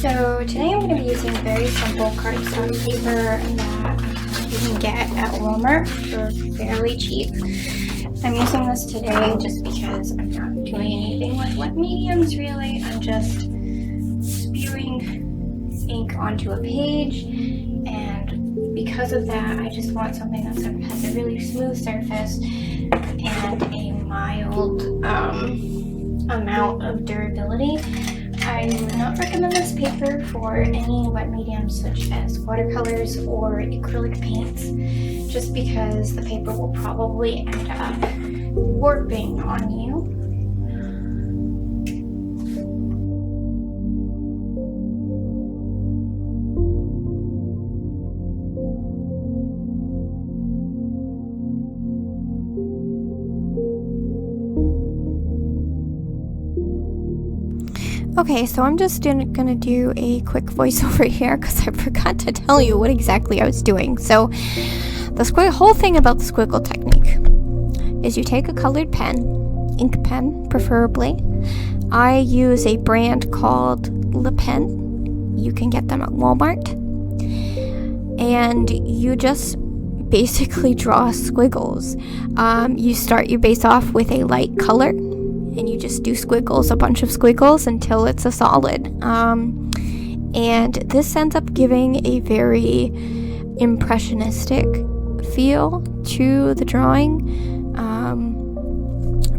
So today I'm going to be using very simple cardstock paper that you can get at Walmart for fairly cheap. I'm using this today just because I'm not doing anything with wet mediums really. I'm just spewing ink onto a page, and because of that I just want something that has a really smooth surface and a mild amount of durability. I would not recommend this paper for any wet mediums such as watercolors or acrylic paints, just because the paper will probably end up warping on you. Okay, so I'm just gonna do a quick voiceover here because I forgot to tell you what exactly I was doing. So the whole thing about the squiggle technique is you take a colored pen, ink pen preferably. I use a brand called Le Pen. You can get them at Walmart. And you just basically draw squiggles. You base off with a light color, and you just do squiggles, a bunch of squiggles until it's a solid. And this ends up giving a very impressionistic feel to the drawing.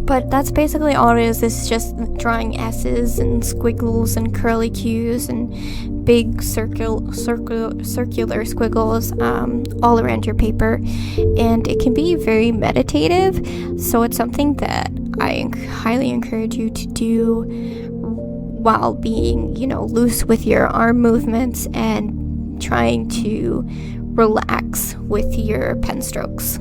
But that's basically all it is. It's just drawing S's and squiggles and curly Q's and big circular squiggles all around your paper. And it can be very meditative, so it's something that I highly encourage you to do while being, loose with your arm movements and trying to relax with your pen strokes.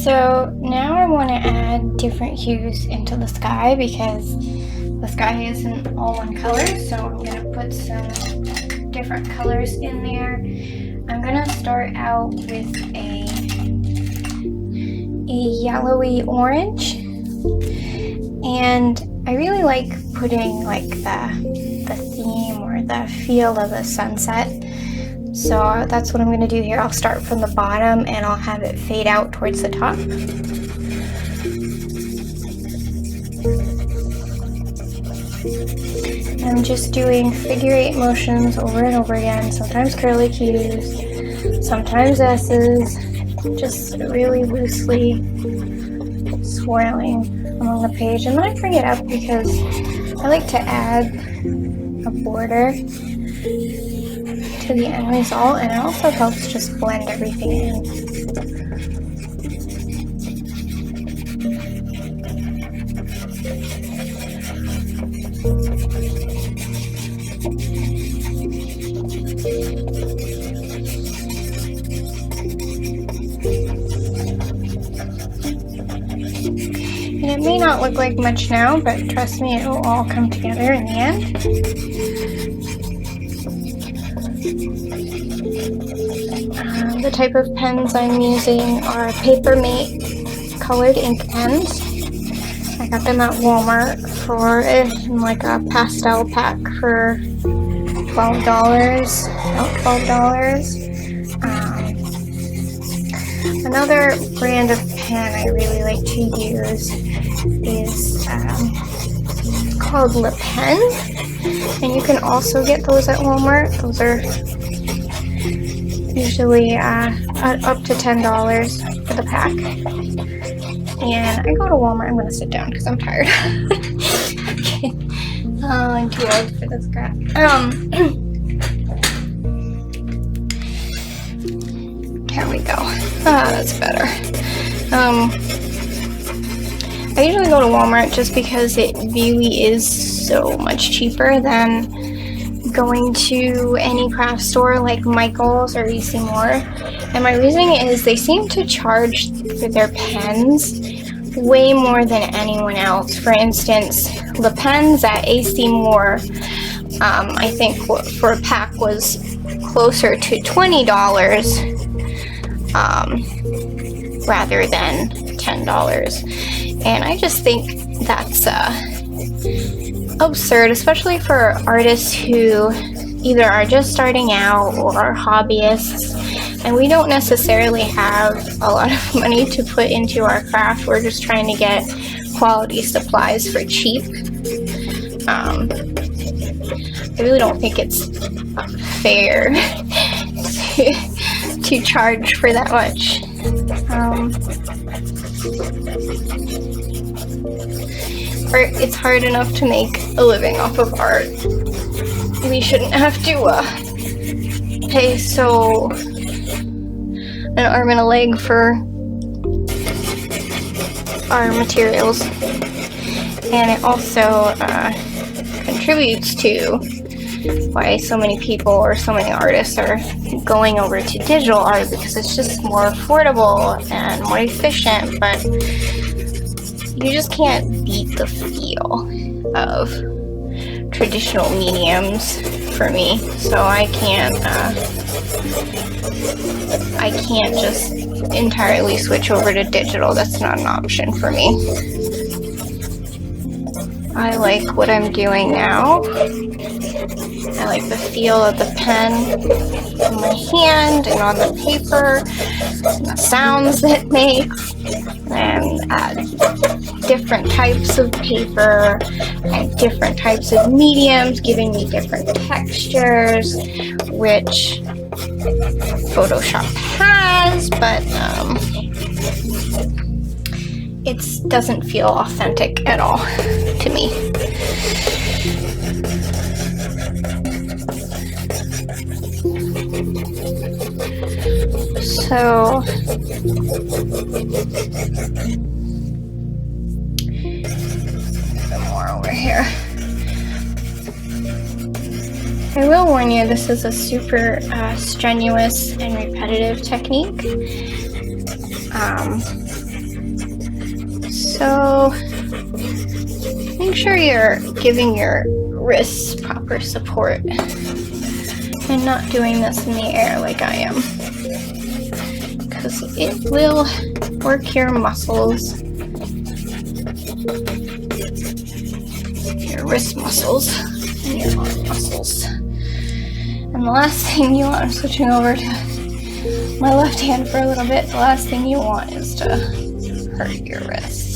So now I want to add different hues into the sky because the sky isn't all one color, so I'm going to put some different colors in there. I'm going to start out with a yellowy orange, and I really like putting like the theme or the feel of the sunset. So that's what I'm going to do here. I'll start from the bottom and I'll have it fade out towards the top. I'm just doing figure 8 motions over and over again, sometimes curly Q's, sometimes S's, just really loosely swirling along the page. And then I bring it up because I like to add a border to the end result, and it also helps just blend everything in. And it may not look like much now, but trust me, it will all come together in the end. The type of pens I'm using are Papermate colored ink pens. I got them at Walmart for like a pastel pack for $12, about $12. Another brand of pen I really like to use is called Le Pen, and you can also get those at Walmart. Those are usually up to $10 for the pack. And I go to Walmart. I'm gonna sit down because I'm tired. Okay. Oh, I'm too old for this crap. There we go. That's better. I usually go to Walmart just because it really is so much cheaper than going to any craft store like Michael's or AC Moore. And my reasoning is they seem to charge for their pens way more than anyone else. For instance, the pens at AC Moore, I think for a pack was closer to $20 rather than $10. And I just think that's absurd, especially for artists who either are just starting out or are hobbyists, and we don't necessarily have a lot of money to put into our craft. We're just trying to get quality supplies for cheap. I really don't think it's fair to charge for that much. It's hard enough to make a living off of art. We shouldn't have to pay an arm and a leg for our materials. And it also contributes to why so many people or so many artists are going over to digital art, because it's just more affordable and more efficient, but you just can't beat the feel of traditional mediums for me. So I can't just entirely switch over to digital. That's not an option for me. I like what I'm doing now. I like the feel of the pen in my hand and on the paper, and the sounds it makes, and different types of paper and different types of mediums giving me different textures, which Photoshop has, but it doesn't feel authentic at all to me. So some more over here. I will warn you, this is a super strenuous and repetitive technique. So make sure you're giving your wrists proper support and not doing this in the air like I am, because it will work your muscles, your wrist muscles, and your arm muscles. And the last thing you want, I'm switching over to my left hand for a little bit, the last thing you want is to hurt your wrists.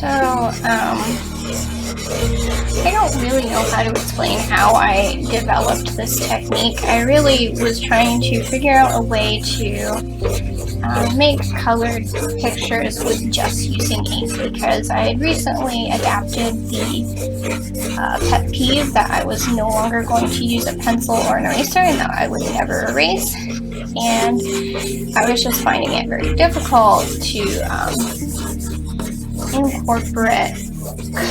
So, I don't really know how to explain how I developed this technique. I really was trying to figure out a way to make colored pictures with just using ink, because I had recently adapted the pet peeve that I was no longer going to use a pencil or an eraser and that I would never erase. And I was just finding it very difficult to incorporate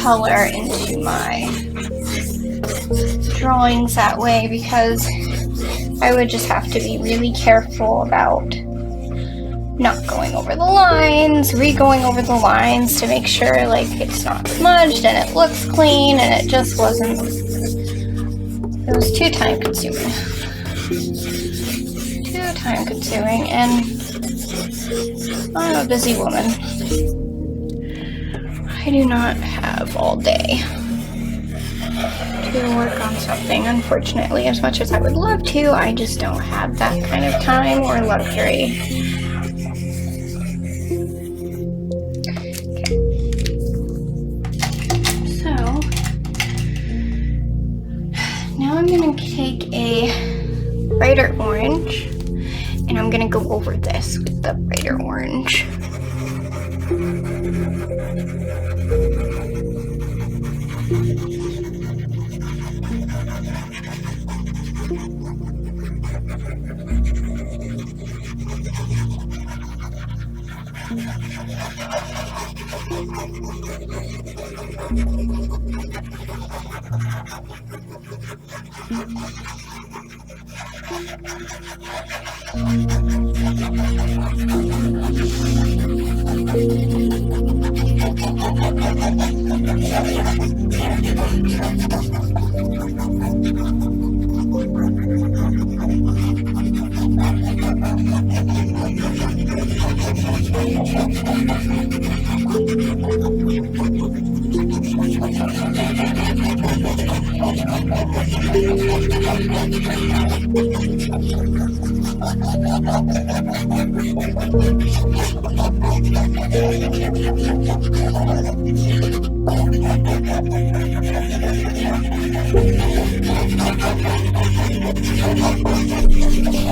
color into my drawings that way, because I would just have to be really careful about not going over the lines, re-going over the lines to make sure like it's not smudged and it looks clean, and it just wasn't, it was too time consuming, and I'm a busy woman. I do not have all day to work on something, unfortunately. As much as I would love to, I just don't have that kind of time or luxury. Okay. So, now I'm gonna take a brighter orange, and I'm gonna go over this with the brighter orange.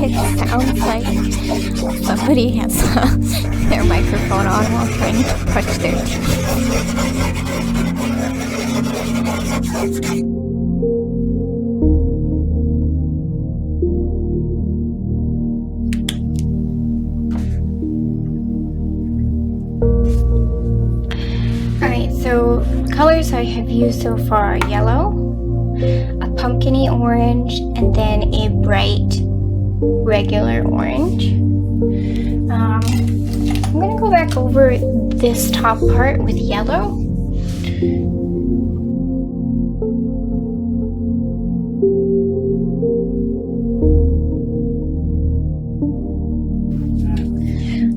It sounds like somebody has their microphone on while trying to brush their teeth. Alright, so colors I have used so far are yellow, a pumpkin-y orange, and then a bright regular orange. I'm gonna go back over this top part with yellow.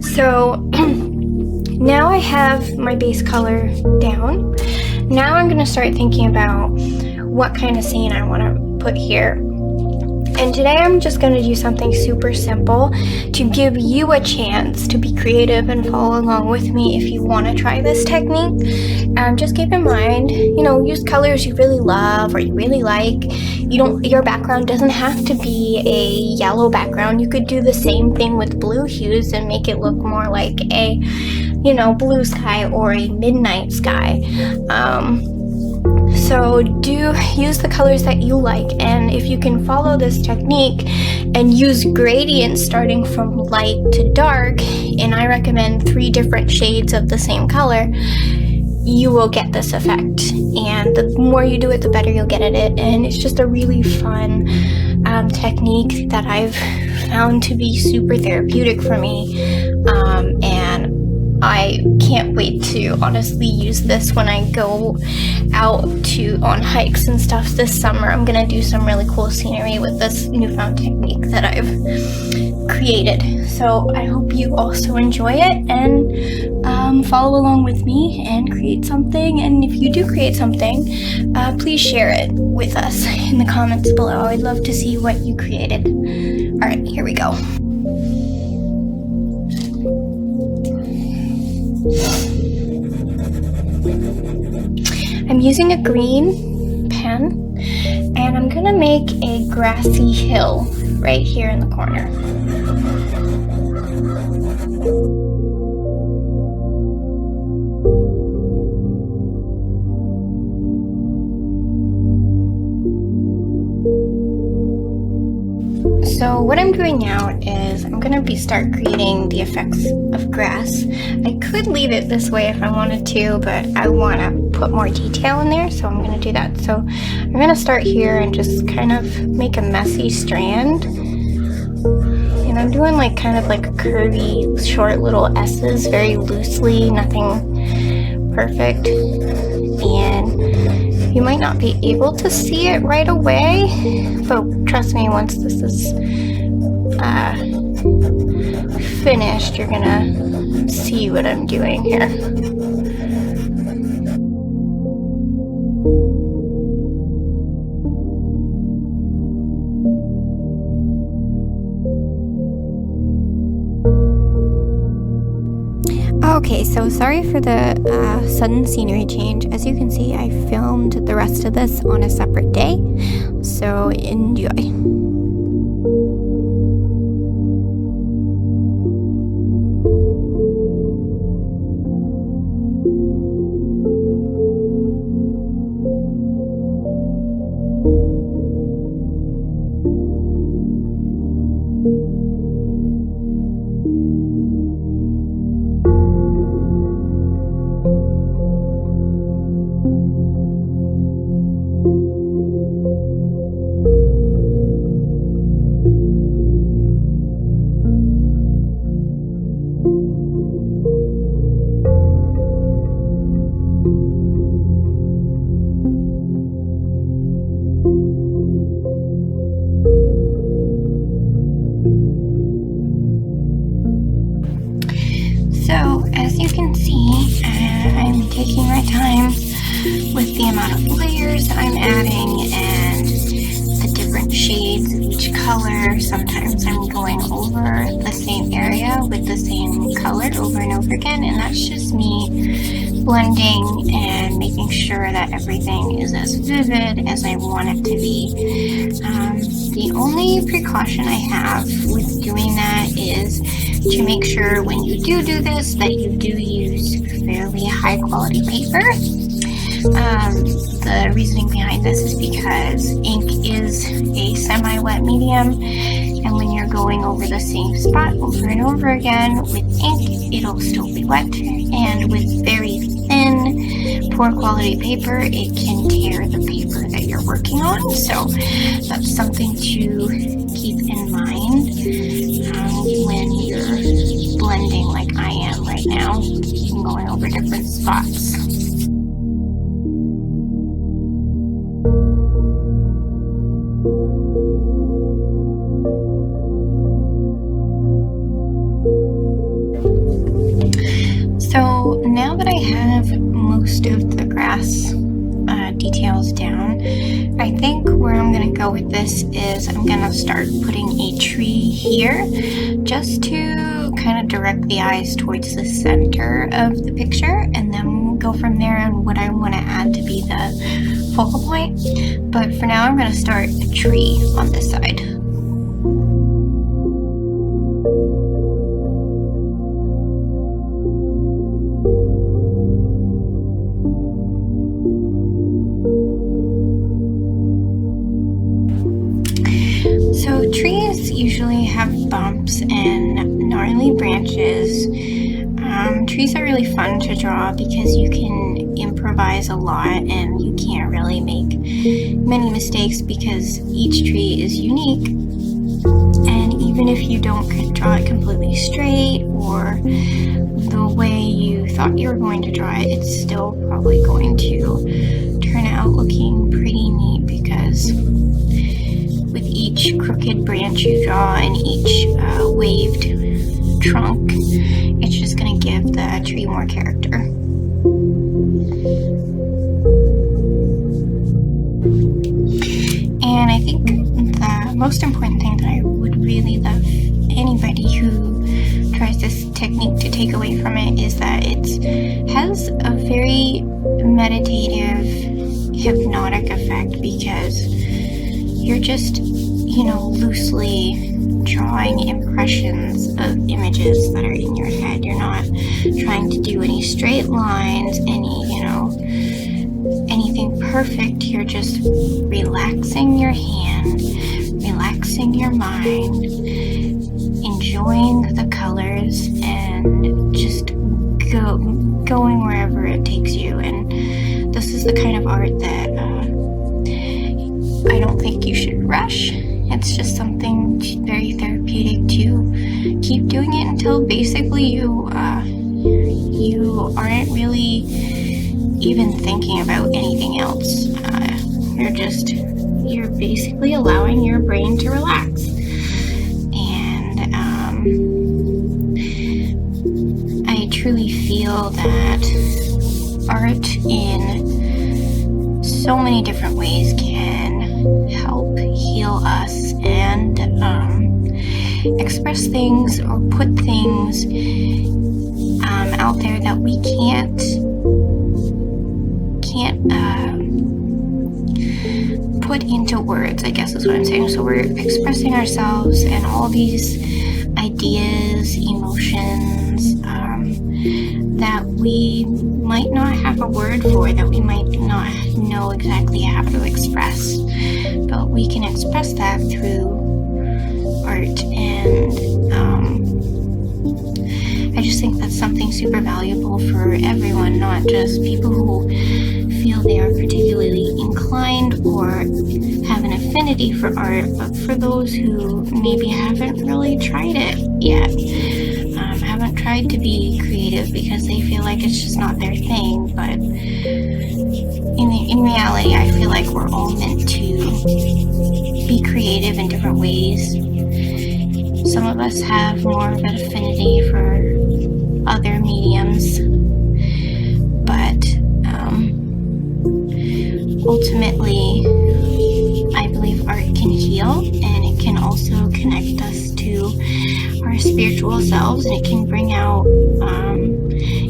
So now I have my base color down. Now I'm gonna start thinking about what kind of scene I want to put here. And today I'm just going to do something super simple to give you a chance to be creative and follow along with me if you want to try this technique. Just keep in mind, use colors you really love or you really like. Your background doesn't have to be a yellow background. You could do the same thing with blue hues and make it look more like a, blue sky or a midnight sky. So do use the colors that you like, and if you can follow this technique and use gradients starting from light to dark, and I recommend 3 different shades of the same color, you will get this effect. And the more you do it, the better you'll get at it. And it's just a really fun technique that I've found to be super therapeutic for me. And I can't wait to honestly use this when I go out on hikes and stuff this summer. I'm gonna do some really cool scenery with this newfound technique that I've created. So I hope you also enjoy it and follow along with me and create something. And if you do create something, please share it with us in the comments below. I'd love to see what you created. All right, here we go. I'm using a green pen, and I'm gonna make a grassy hill right here in the corner. So what I'm doing now is I'm going to start creating the effects of grass. I could leave it this way if I wanted to, but I want to put more detail in there, so I'm going to do that. So I'm going to start here and just kind of make a messy strand. And I'm doing kind of a curvy, short little S's very loosely, nothing perfect. And you might not be able to see it right away, but trust me, once this is finished, you're gonna see what I'm doing here. Okay, so sorry for the sudden scenery change. As you can see, I filmed the rest of this on a separate day, so enjoy. So, as you can see, I'm taking my time with the amount of layers I'm adding and the different shades of each color. Sometimes I'm going over the same area with the same color over and over again, and that's just me blending and making sure that everything is as vivid as I want it to be. The only precaution I have with doing that is to make sure when you do this that you do use fairly high quality paper. The reasoning behind this is because ink is a semi-wet medium, and when you're going over the same spot over and over again with ink, it'll still be wet, and with very thin, poor quality paper, it can tear the paper that you're working on. So that's something to keep in mind when you're blending like I am right now and going over different spots. So now that I have most of the grass details down, I think where I'm going to go with this is I'm going to start putting a tree here just to kind of direct the eyes towards the center of the picture, and then go from there on what I want to add to be the focal point. But for now, I'm going to start a tree on this side. So trees usually have bumps and gnarly branches. Trees are really fun to draw because you can improvise a lot and you can't really make many mistakes because each tree is unique. And even if you don't draw it completely straight or the way you thought you were going to draw it, it's still probably going to turn out looking pretty neat because with each crooked branch you draw and each waved trunk, it's just going to give the tree more character. And I think the most important thing that I would really love anybody who tries this technique to take away from it is that it has a very meditative, hypnotic effect because you're just, loosely drawing impressions of images that are in your head. You're not trying to do any straight lines, anything perfect. You're just relaxing your hand, relaxing your mind, enjoying the colors, and just going wherever it takes you. And this is the kind of art that I don't think you should rush. It's just something very therapeutic to keep doing it until basically you aren't really even thinking about anything else. You're basically allowing your brain to relax. And I truly feel that art in so many different ways can help heal us and out there that we can't put into words, I guess is what I'm saying. So we're expressing ourselves and all these ideas, emotions, that we might not have a word for, that we might not know exactly how to express, but we can express that through art. And I just think that's something super valuable for everyone, not just people who feel they are particularly inclined or have an affinity for art, but for those who maybe haven't really tried it yet, haven't tried to be creative because they feel like it's just not their thing. But in reality, I feel like we're all meant to be creative in different ways. Some of us have more of an affinity for other mediums, but ultimately, I believe art can heal, and it can also connect us to our spiritual selves, and it can bring out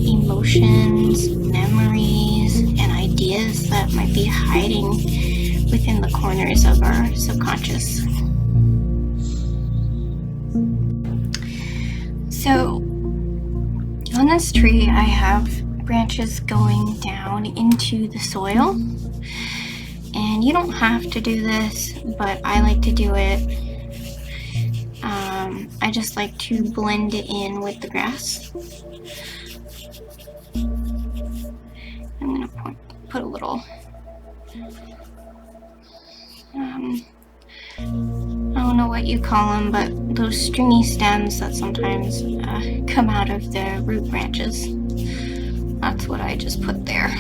emotions, memories, and ideas that might be hiding within the corners of our subconscious. So on this tree, I have branches going down into the soil, and you don't have to do this, but I like to do it. I just like to blend it in with the grass. I'm gonna put a little I don't know what you call them, but those stringy stems that sometimes come out of the root branches. That's what I just put there.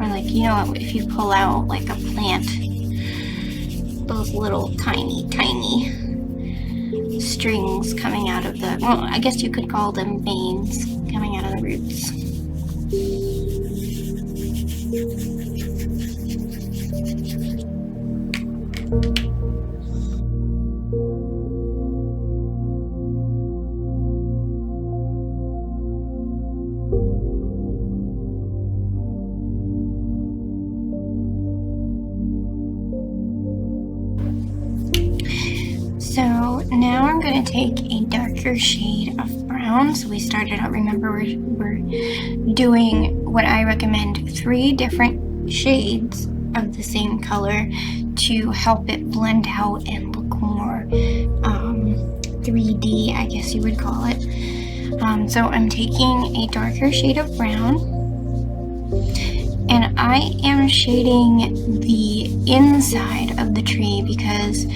Or like, you know, if you pull out like a plant, those little tiny strings coming out of the, well, I guess you could call them veins coming out of the roots. So now I'm going to take a darker shade of brown. So we started out, remember, we're doing what I recommend, 3 different shades of the same color to help it blend out and look more 3D, I guess you would call it. So I'm taking a darker shade of brown, and I am shading the inside of the tree because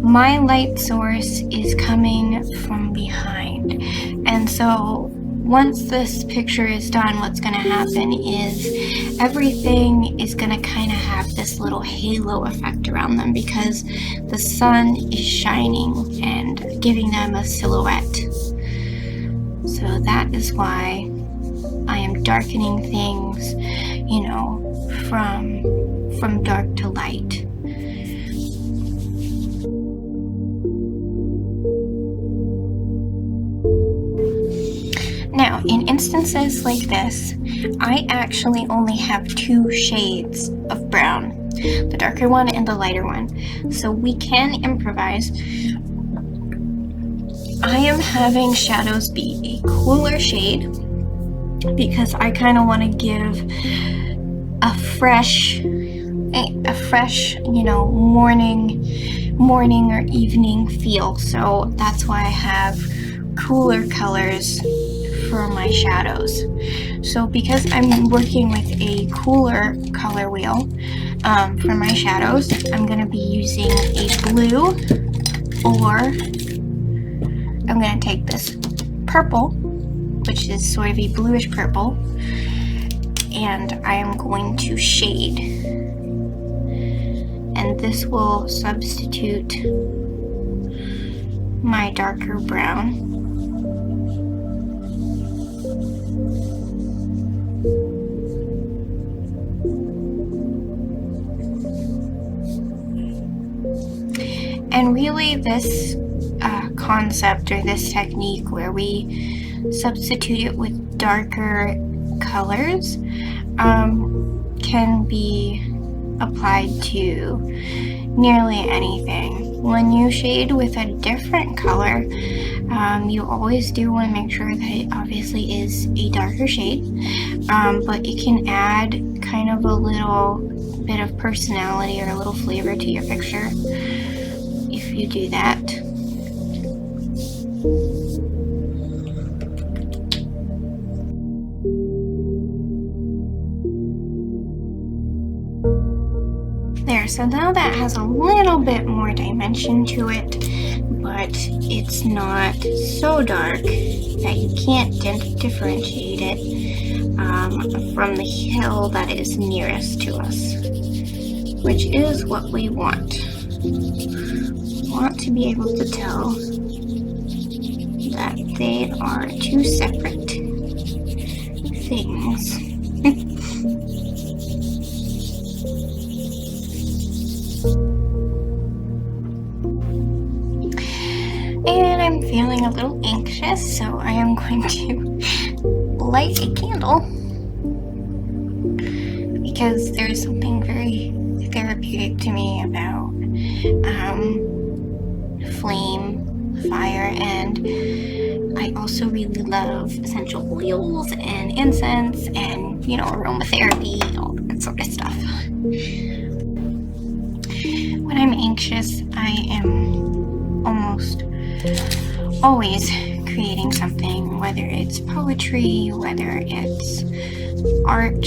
my light source is coming from behind. And so once this picture is done, what's going to happen is everything is going to kind of have this little halo effect around them because the sun is shining and giving them a silhouette. So that is why I am darkening things, you know, from dark to light. Now, in instances like this, I actually only have 2 shades of brown, the darker one and the lighter one. So we can improvise. I am having shadows be a cooler shade because I kind of want to give a fresh, you know, morning or evening feel. So that's why I have cooler colors for my shadows. So because I'm working with a cooler color wheel for my shadows, I'm going to be using a blue, or I'm going to take this purple, which is sort of a bluish purple, and I am going to shade. And this will substitute my darker brown. And really this concept or this technique where we substitute it with darker colors can be applied to nearly anything. When you shade with a different color, you always do want to make sure that it obviously is a darker shade, but it can add kind of a little bit of personality or a little flavor to your picture if you do that. There, so now that has a little bit more dimension to it, but it's not so dark that you can't differentiate it from the hill that is nearest to us, which is what we want. We want to be able to tell that they are two separate things. And I'm feeling a little anxious, so I am going to light a candle because there's something very therapeutic to me about flame, fire, and I also really love essential oils and incense and, aromatherapy, all that sort of stuff. When I'm anxious, I am almost always creating something, whether it's poetry, whether it's art,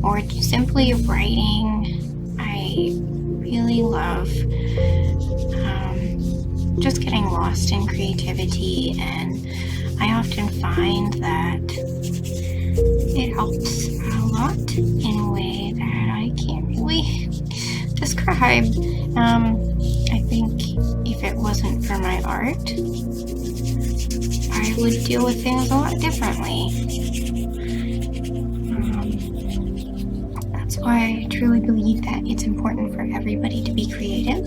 or simply writing. I really love just getting lost in creativity, and I often find that it helps a lot in a way that I can't really describe. I think if it wasn't for my art, I would deal with things a lot differently. That's why I truly believe that it's important for everybody to be creative.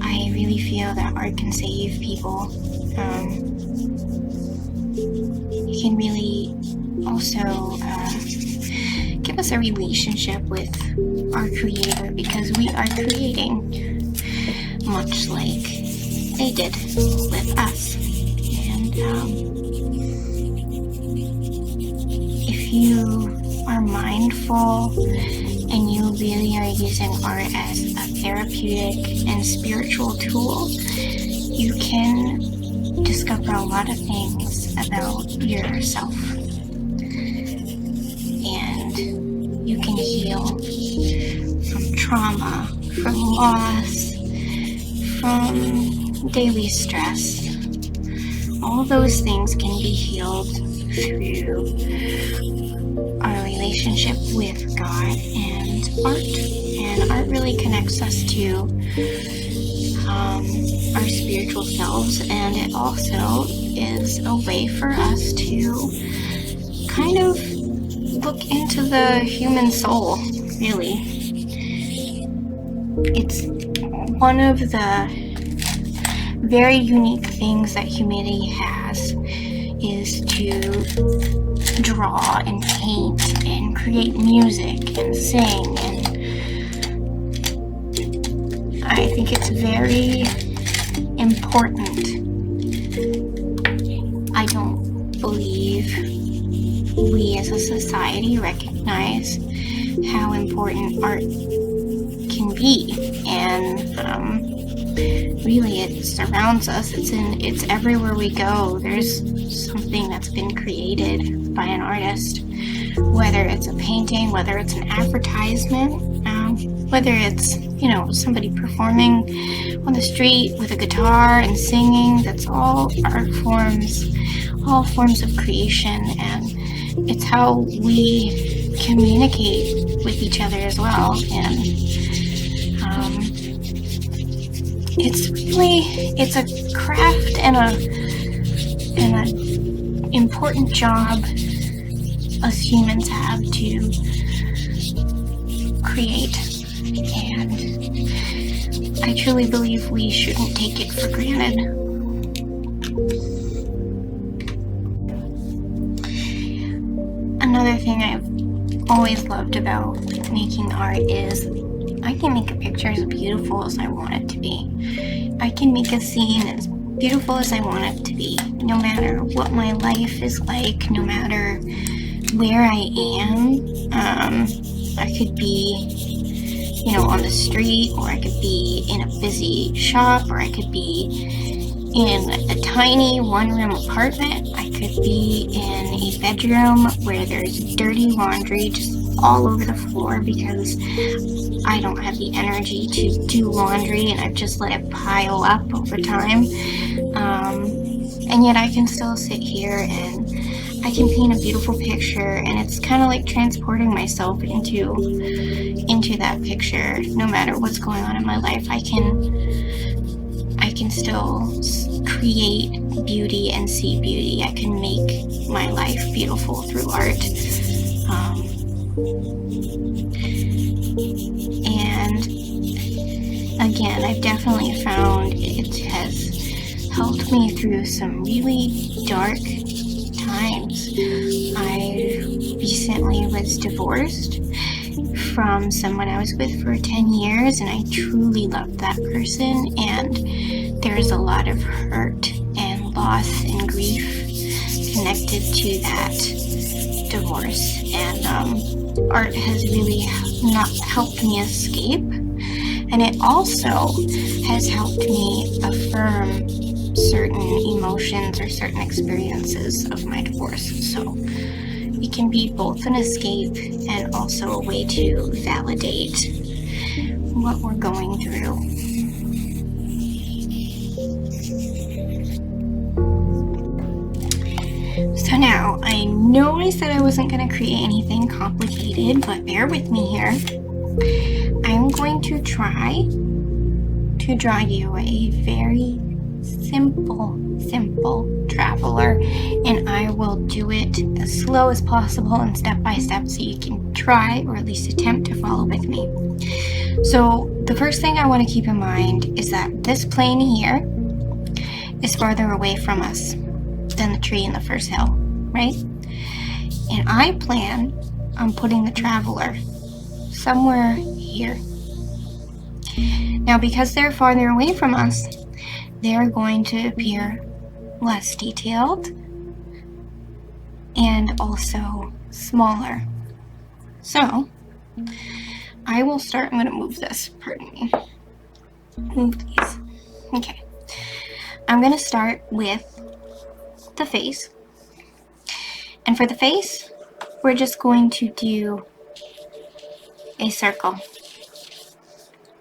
I really feel that art can save people. It can really also give us a relationship with our creator, because we are creating much like they did with us. And if you are mindful and you really are using art as a therapeutic and spiritual tool, you can discover a lot of things about yourself. And you can heal from trauma, from loss, from daily stress. All those things can be healed through our relationship with God and art. And art really connects us to our spiritual selves, and it also is a way for us to kind of look into the human soul, really. It's one of the very unique things that humanity has, is to draw and paint and create music and sing, and I think it's very important. I don't believe we as a society recognize how important art can be, and really it surrounds us. It's everywhere we go. There's something that's been created by an artist, whether it's a painting, whether it's an advertisement, whether it's somebody performing on the street with a guitar and singing. That's all art forms, all forms of creation, and it's how we communicate with each other as well. And it's a craft and an important job us humans have to create. And I truly believe we shouldn't take it for granted. Another thing I've always loved about making art is I can make a picture as beautiful as I want it to be. I can make a scene as beautiful as I want it to be, no matter what my life is like, no matter where I am. I could be, on the street, or I could be in a busy shop, or I could be in a tiny one-room apartment. I could be in a bedroom where there's dirty laundry just all over the floor because I don't have the energy to do laundry and I've just let it pile up over time. And yet I can still sit here and I can paint a beautiful picture, and it's kind of like transporting myself into that picture. No matter what's going on in my life, I can still create beauty and see beauty. I can make my life beautiful through art. And again, I've definitely found it has helped me through some really dark times. I recently was divorced from someone I was with for 10 years, and I truly loved that person, and there's a lot of hurt and loss and grief connected to that divorce, and art has really not helped me escape, and it also has helped me affirm certain emotions or certain experiences of my divorce. So it can be both an escape and also a way to validate what we're going through. So now, I know I said I wasn't going to create anything complicated, but bear with me here. I'm going to try to draw you a very simple traveler, and I will do it as slow as possible and step by step so you can try, or at least attempt, to follow with me. So the first thing I want to keep in mind is that this plane here is farther away from us than the tree in the first hill, right? And I plan on putting the traveler somewhere here. Now, because they're farther away from us, they're going to appear less detailed and also smaller. So I will start. I'm going to move this, pardon me. Move these. Okay. I'm going to start with the face. And for the face, we're just going to do a circle.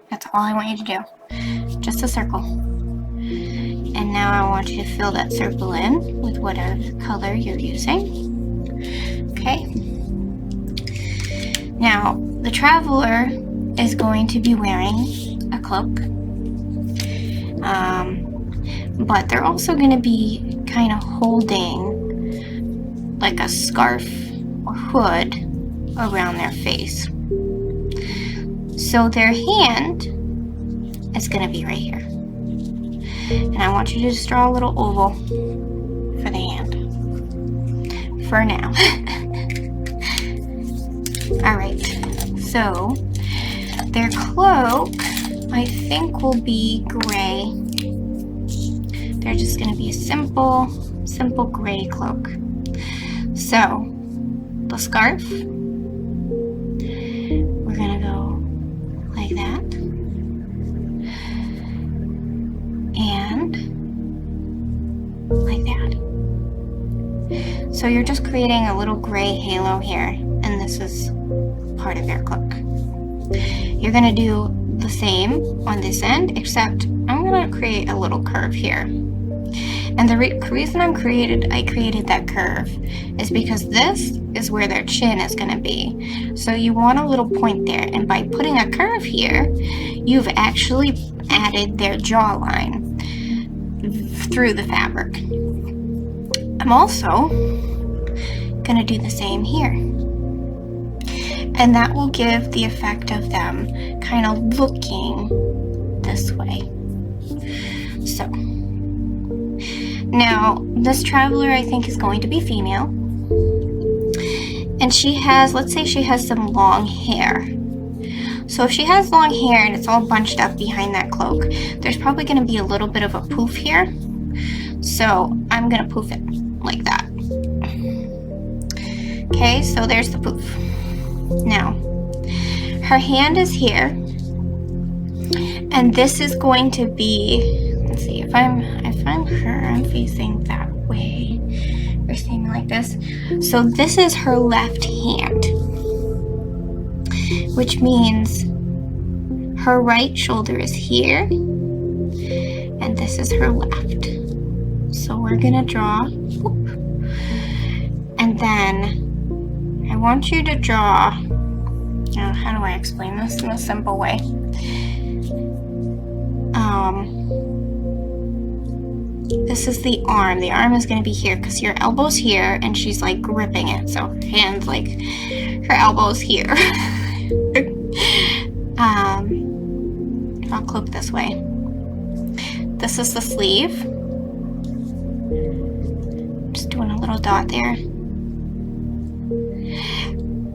That's all I want you to do. Just a circle. And now I want you to fill that circle in with whatever color you're using. Okay. Now, the traveler is going to be wearing a cloak. But they're also going to be kind of holding like a scarf or hood around their face. So their hand is going to be right here. And I want you to just draw a little oval for the hand. For now. Alright, so their cloak, I think, will be gray. They're just going to be a simple gray cloak. So, the scarf, we're going to go like that. And like that. So you're just creating a little gray halo here, and this is part of your cloak. You're going to do the same on this end, except I'm going to create a little curve here. And the reason I created that curve is because this is where their chin is going to be. So you want a little point there, and by putting a curve here, you've actually added their jawline through the fabric. I'm also going to do the same here. And that will give the effect of them kind of looking the this way. So now this traveler I think is going to be female, and she has, let's say she has some long hair. So if she has long hair and it's all bunched up behind that cloak, there's probably going to be a little bit of a poof here. So I'm going to poof it like that. Okay, so there's the poof. Now, her hand is here, and this is going to be, let's see, if I'm her, I'm facing that way, or something like this. So this is her left hand, which means her right shoulder is here, and this is her left. So we're gonna draw, whoop, and then I want you to draw, how do I explain this in a simple way? This is the arm. The arm is going to be here because your elbow's here and she's like gripping it. So her hand's like, her elbow's here. I'll cloak this way. This is the sleeve. Just doing a little dot there.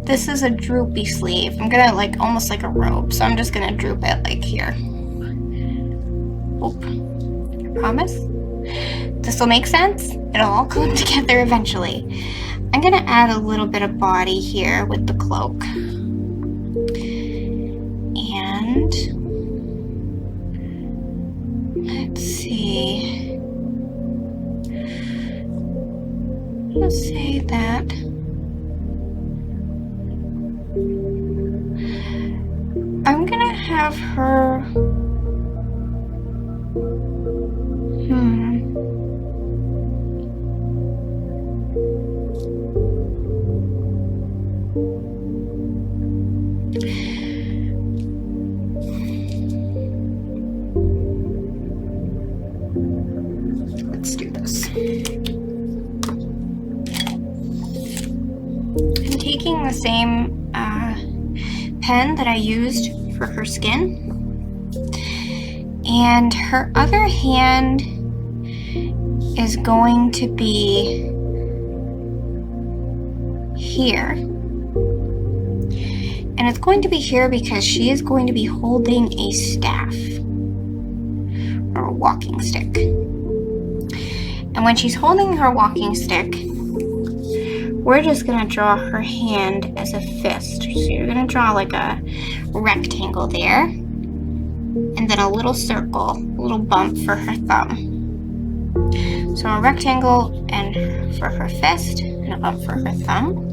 This is a droopy sleeve. I'm gonna like almost like a robe, so I'm just gonna droop it like here. Oop. I promise. This will make sense. It'll all come together eventually. I'm gonna add a little bit of body here with the cloak. And let's see. Let's say that I'm gonna have her let's do this. I'm taking the same pen that I used for her skin, and her other hand is going to be here, and it's going to be here because she is going to be holding a staff or a walking stick. And when she's holding her walking stick, we're just gonna draw her hand as a fist. So you're gonna draw like a rectangle there, and then a little circle, a little bump for her thumb. So a rectangle and for her fist, and a bump for her thumb.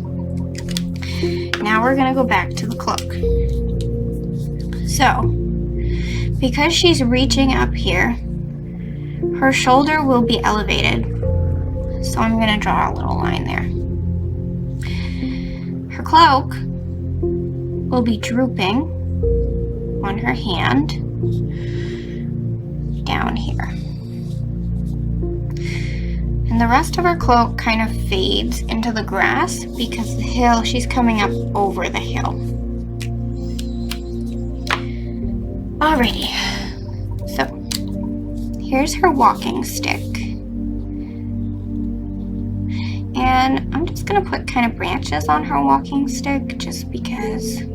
Now we're gonna go back to the cloak. So, because she's reaching up here, her shoulder will be elevated. So I'm gonna draw a little line there. Her cloak will be drooping on her hand down here. And the rest of her cloak kind of fades into the grass because the hill, she's coming up over the hill. Alrighty, so here's her walking stick. And I'm just gonna put kind of branches on her walking stick just because I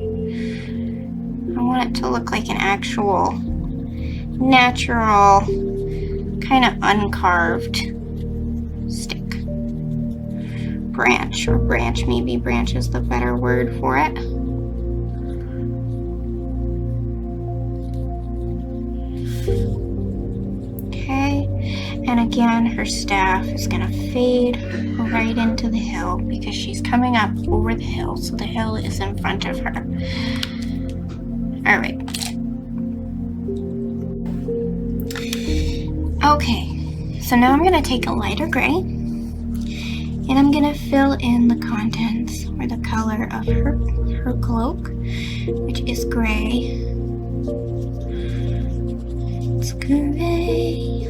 want it to look like an actual natural kind of uncarved stick. Branch, or branch, maybe branch is the better word for it. Okay, and again her staff is gonna fade right into the hill because she's coming up over the hill, so the hill is in front of her. All right. Okay, so now I'm gonna take a lighter gray and I'm gonna fill in the contents or the color of her cloak, which is gray. It's gray.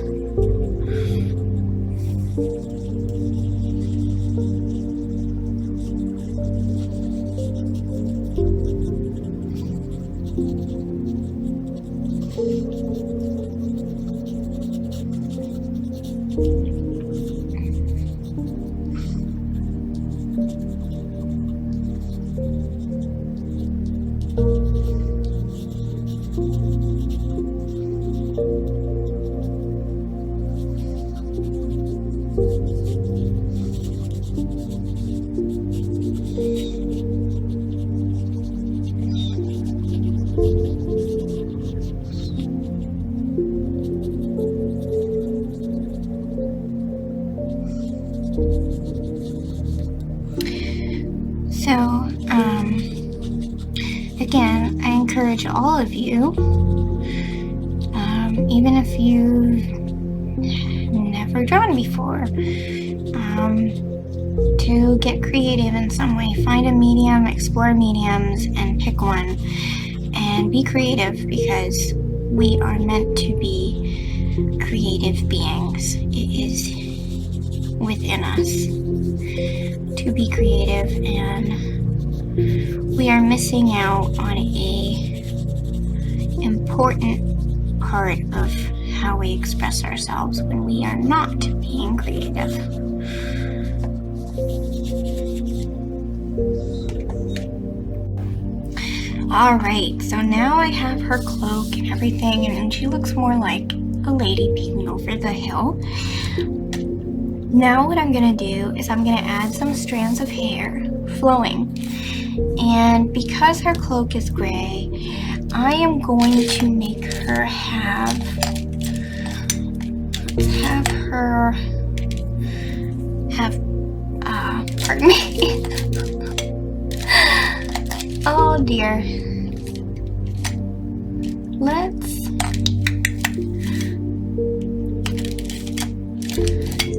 So, again, I encourage all of you, even if you've never drawn before, to get creative in some way. Find a medium, explore mediums, and pick one. And be creative, because we are meant to be creative beings. It is within us to be creative, and we are missing out on a important part of how we express ourselves when we are not being creative. Alright, so now I have her cloak and everything, and she looks more like a lady peeking over the hill. Now what I'm going to do is I'm going to add some strands of hair, flowing. And because her cloak is gray, I am going to make her pardon me. Oh dear.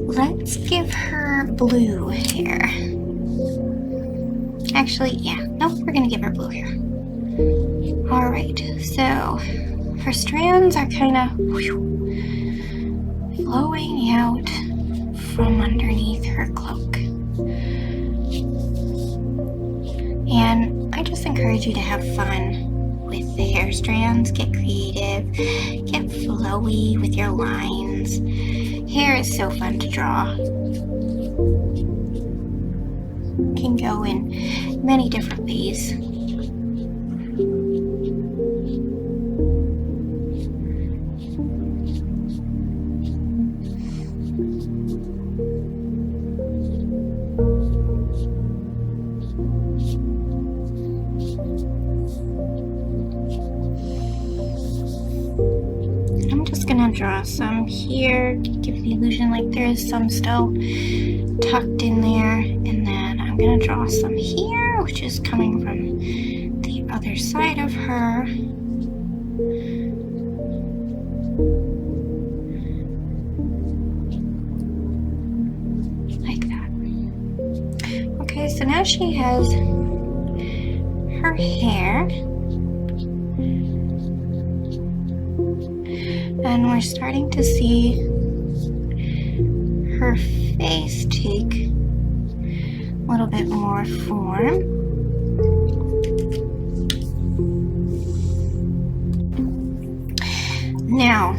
Let's give her blue hair. Actually, yeah, nope, we're gonna give her blue hair. Alright, so her strands are kind of flowing out from underneath her cloak. And I just encourage you to have fun with the hair strands. Get creative, get flowy with your lines. Hair is so fun to draw. It can go in many different ways. I'm just gonna draw some here to give the illusion like there is some still tucked in there, and then I'm gonna draw some here, which is coming from the other side of her. Like that. Okay, so now she has her hair. And we're starting to see her face take a little bit more form. Now,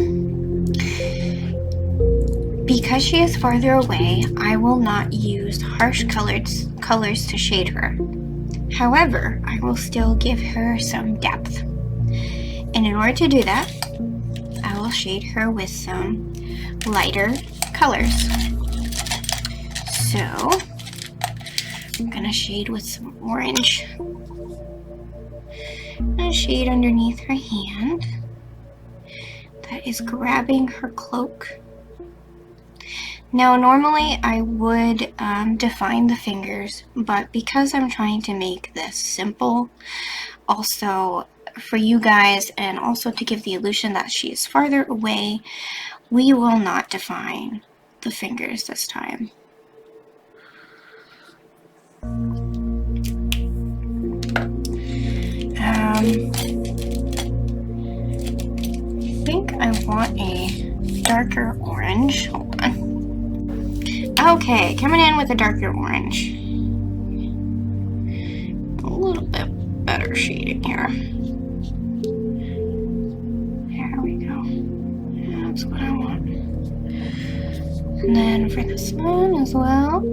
because she is farther away, I will not use harsh colors to shade her. However, I will still give her some depth. And in order to do that, I will shade her with some lighter colors. So, I'm gonna shade with some orange. I'm gonna shade underneath her hand that is grabbing her cloak. Now, normally I would define the fingers, but because I'm trying to make this simple, also for you guys, and also to give the illusion that she is farther away, we will not define the fingers this time. I think I want a darker orange. Hold on. Okay, coming in with a darker orange. A little bit better shading here. There we go. That's what I want. And then for this one as well.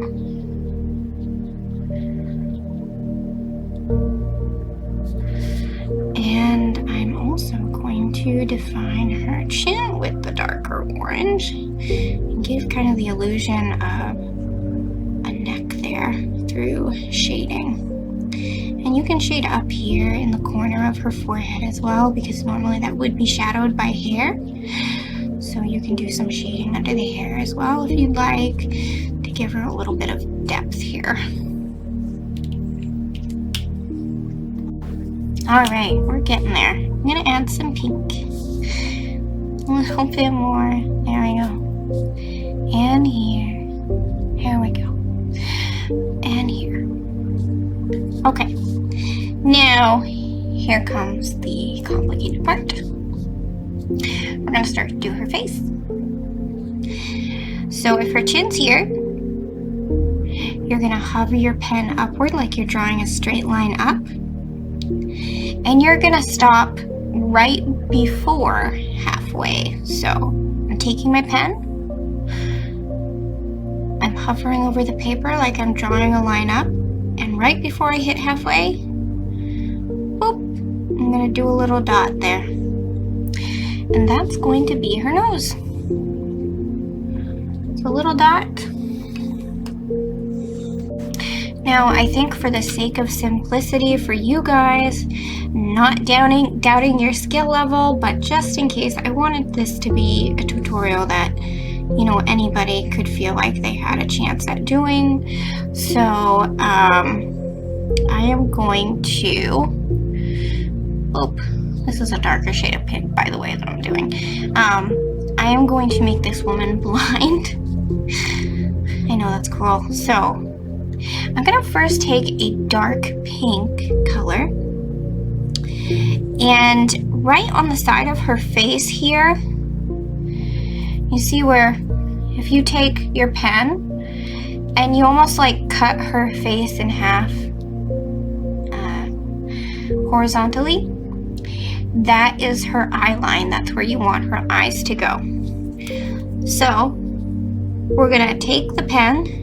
And I'm also going to define her chin with the darker orange and give kind of the illusion of a neck there through shading. And you can shade up here in the corner of her forehead as well, because normally that would be shadowed by hair. So you can do some shading under the hair as well if you'd like, to give her a little bit of depth here. All right, we're getting there. I'm gonna add some pink. A little bit more. There we go. And here. Here we go. And here. Okay. Now, here comes the complicated part. We're gonna start to do her face. So if her chin's here, you're gonna hover your pen upward like you're drawing a straight line up. And you're gonna stop right before halfway. So I'm taking my pen, I'm hovering over the paper like I'm drawing a line up, and right before I hit halfway, boop, I'm gonna do a little dot there. And that's going to be her nose. So a little dot. Now, I think for the sake of simplicity for you guys, not doubting your skill level, but just in case, I wanted this to be a tutorial that, you know, anybody could feel like they had a chance at doing. So, I am going to, this is a darker shade of pink, by the way, that I'm doing. I am going to make this woman blind. I know that's cruel. So, I'm gonna first take a dark pink color, and right on the side of her face here, you see where if you take your pen and you almost like cut her face in half horizontally, that is her eye line. That's where you want her eyes to go. So we're gonna take the pen,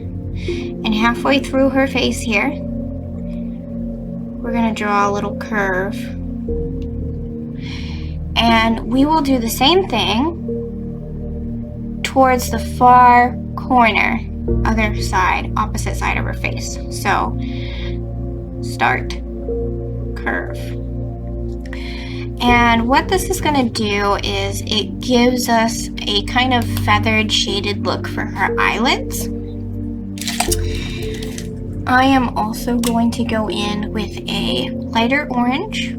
and halfway through her face here, we're gonna draw a little curve. And we will do the same thing towards the far corner, other side, opposite side of her face. So, start, curve. And what this is gonna do is it gives us a kind of feathered, shaded look for her eyelids. I am also going to go in with a lighter orange,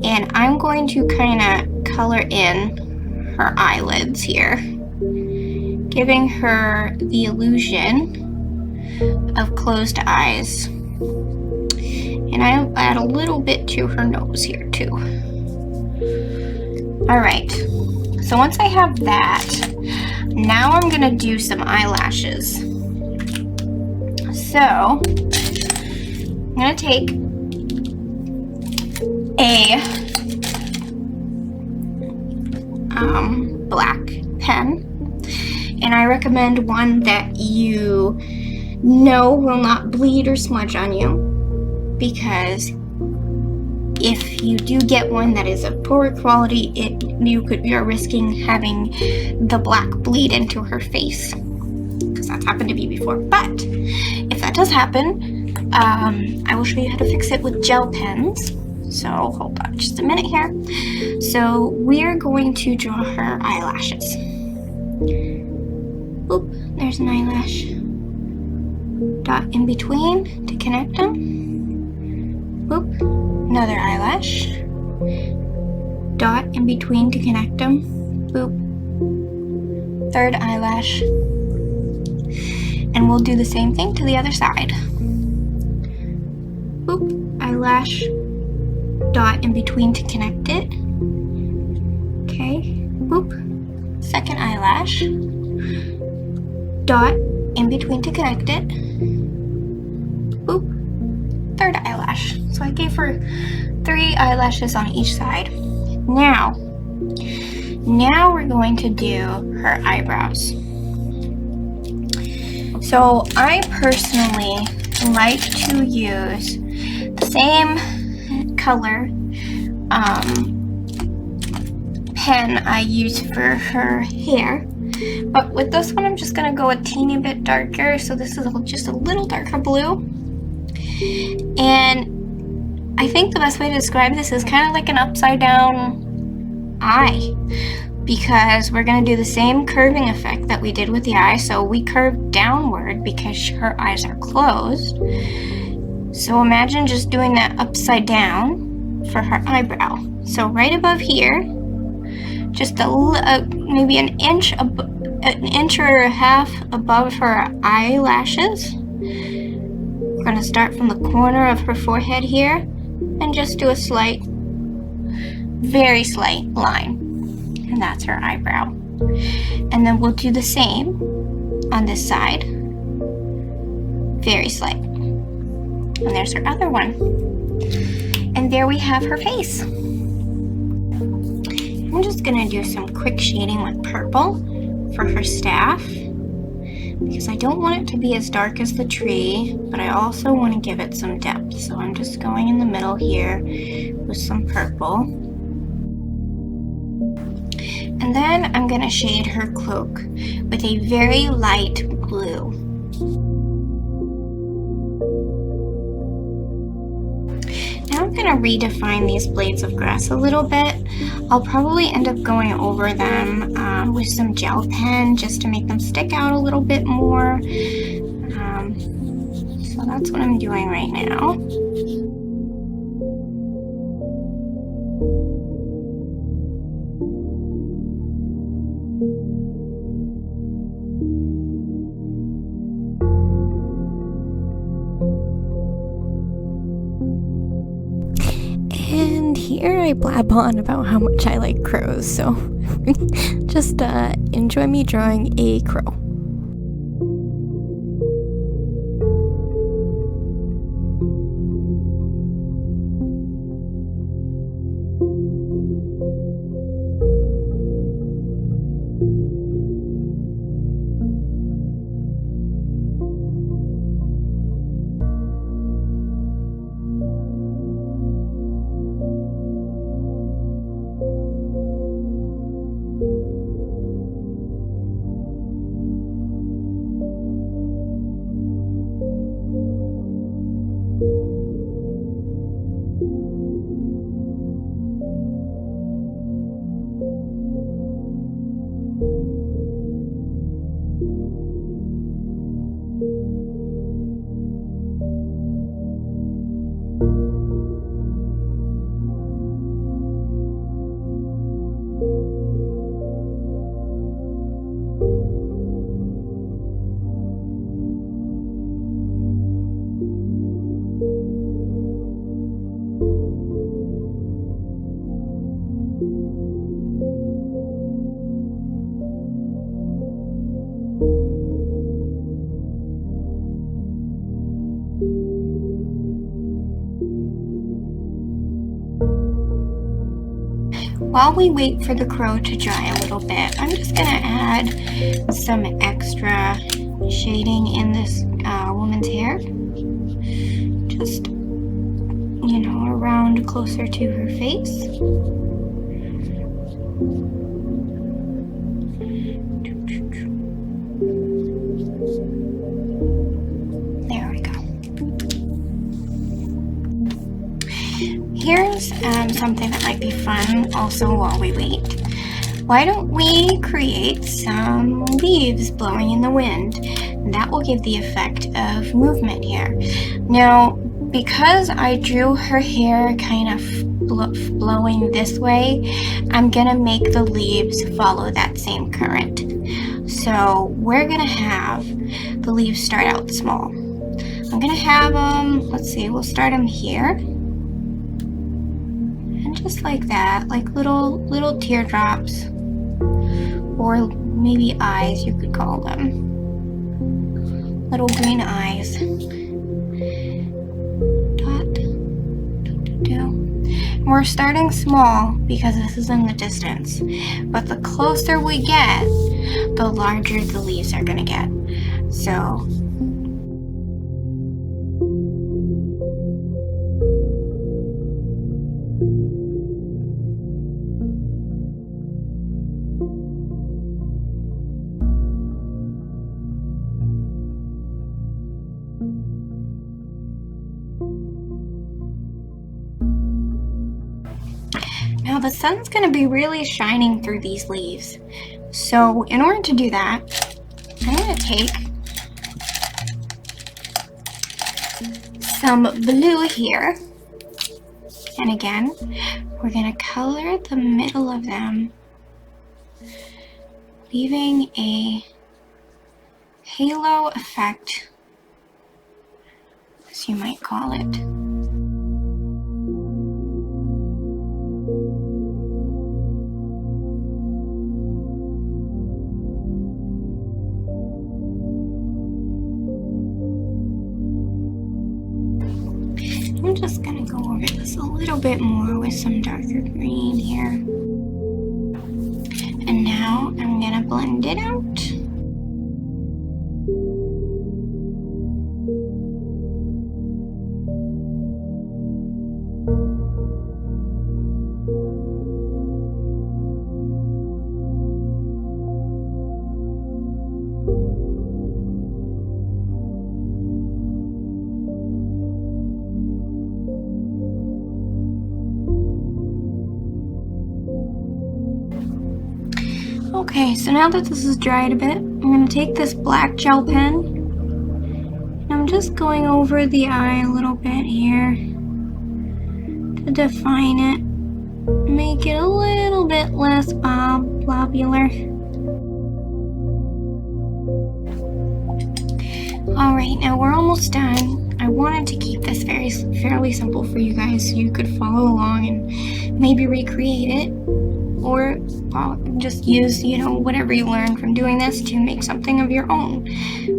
and I'm going to kind of color in her eyelids here, giving her the illusion of closed eyes. And I'll add a little bit to her nose here too. All right, so once I have that, now I'm gonna do some eyelashes. So, I'm gonna take a black pen, and I recommend one that you know will not bleed or smudge on you, because if you do get one that is of poor quality, you're risking having the black bleed into her face, because that's happened to me before. But if that does happen, I will show you how to fix it with gel pens. So hold on just a minute here. So we're going to draw her eyelashes. Oop, there's an eyelash. Dot in between to connect them. Oop, another eyelash. Dot in between to connect them. Boop. Third eyelash. And we'll do the same thing to the other side. Boop, eyelash. Dot in between to connect it. Okay, boop. Second eyelash. Dot in between to connect it. Boop. Third eyelash. So I gave her 3 eyelashes on each side. Now we're going to do her eyebrows. So I personally like to use the same color pen I use for her hair, but with this one I'm just gonna go a teeny bit darker. So this is just a little darker blue, and I think the best way to describe this is kind of like an upside down eye. because we're going to do the same curving effect that we did with the eye. So we curve downward because her eyes are closed. So imagine just doing that upside down for her eyebrow. So right above here, just maybe an inch or a half above her eyelashes. We're going to start from the corner of her forehead here and just do a slight, very slight line. And that's her eyebrow. And then we'll do the same on this side. Very slight. And there's her other one. And there we have her face. I'm just gonna do some quick shading with purple for her staff, because I don't want it to be as dark as the tree, but I also want to give it some depth. So I'm just going in the middle here with some purple. And then I'm gonna shade her cloak with a very light blue. Now I'm going to redefine these blades of grass a little bit. I'll probably end up going over them with some gel pen just to make them stick out a little bit more. So that's what I'm doing right now. And here I blab on about how much I like crows, so just enjoy me drawing a crow. While we wait for the crow to dry a little bit, I'm just gonna add some extra shading in this woman's hair. Just, you know, around closer to her face. There we go. Here's something that might be fun also while we wait. Why don't we create some leaves blowing in the wind? That will give the effect of movement here. Now, because I drew her hair kind of blowing this way, I'm gonna make the leaves follow that same current. So we're gonna have the leaves start out small. I'm gonna have them, let's see, we'll start them here. And just like that, like little teardrops, or maybe eyes, you could call them. Little green eyes. And we're starting small because this is in the distance. But the closer we get, the larger the leaves are gonna get. So now the sun's going to be really shining through these leaves. So in order to do that, I'm going to take some blue here. And again, we're going to color the middle of them, leaving a halo effect, as you might call it. I'm just gonna go over this a little bit more with some darker green here. And now I'm gonna blend it out. Okay, so now that this is dried a bit, I'm going to take this black gel pen and I'm just going over the eye a little bit here to define it, make it a little bit less blobular. Alright, now we're almost done. I wanted to keep this fairly simple for you guys so you could follow along and maybe recreate it, or just use, whatever you learned from doing this to make something of your own.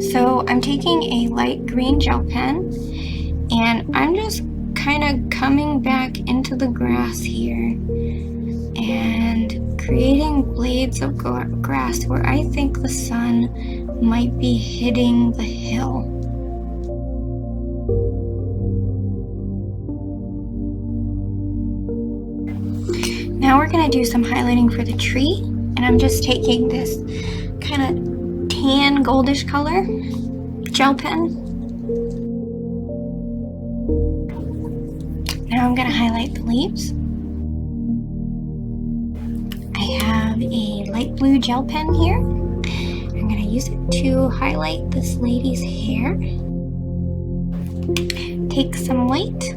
So I'm taking a light green gel pen and I'm just kind of coming back into the grass here and creating blades of grass where I think the sun might be hitting the hill. Now we're going to do some highlighting for the tree, and I'm just taking this kind of tan goldish color gel pen. Now I'm going to highlight the leaves. I have a light blue gel pen here. I'm going to use it to highlight this lady's hair. Take some white.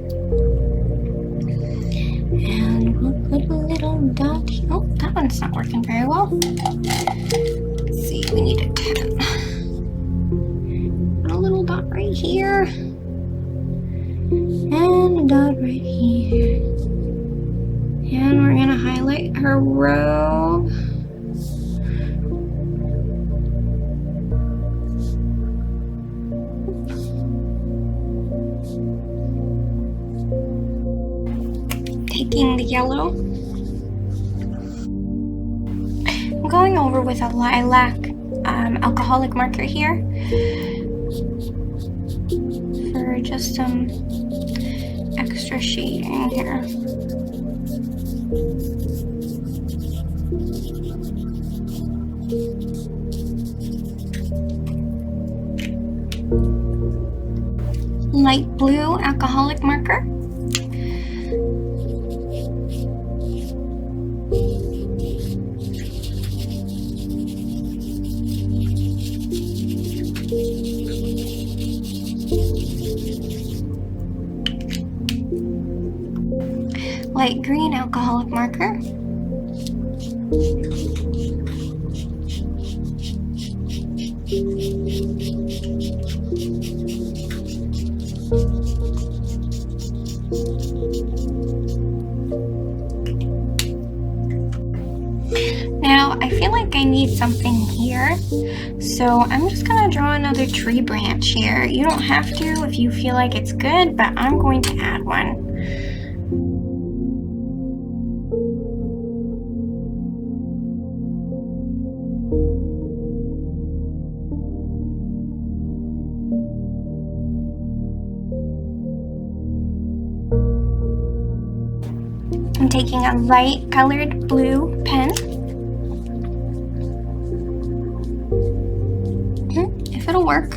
And we'll put a little dot here. Oh, that one's not working very well. Let's see, we need a 10. Put a little dot right here. And a dot right here. And we're gonna highlight her robe. Taking the yellow, I'm going over with a lilac alcoholic marker here for just some extra shading here. Light blue alcoholic marker. Light green alcoholic marker. Now I feel like I need something here, so I'm just gonna draw another tree branch here. You don't have to if you feel like it's good, but I'm going to add one. I'm taking a light colored blue pen. If it'll work.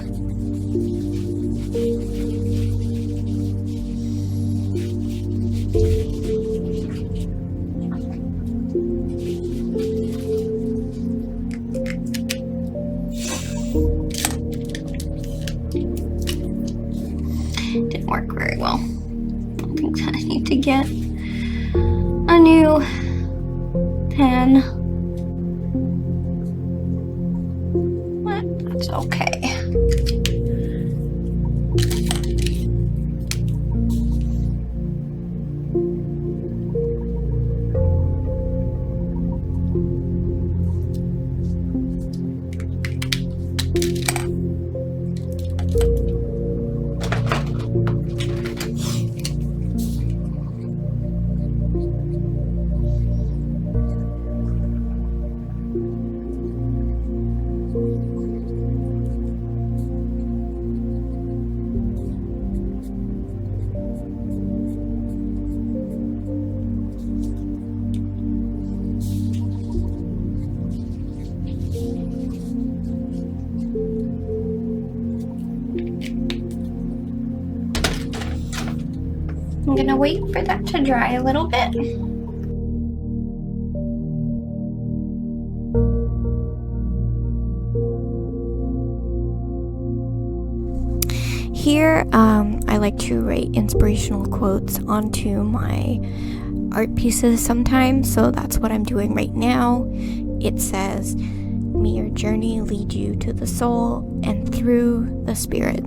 work very well. I think I need to get a new pen. But that's okay. I'm gonna wait for that to dry a little bit. Here, I like to write inspirational quotes onto my art pieces sometimes, so that's what I'm doing right now. It says, "May your journey lead you to the soul and through the spirit."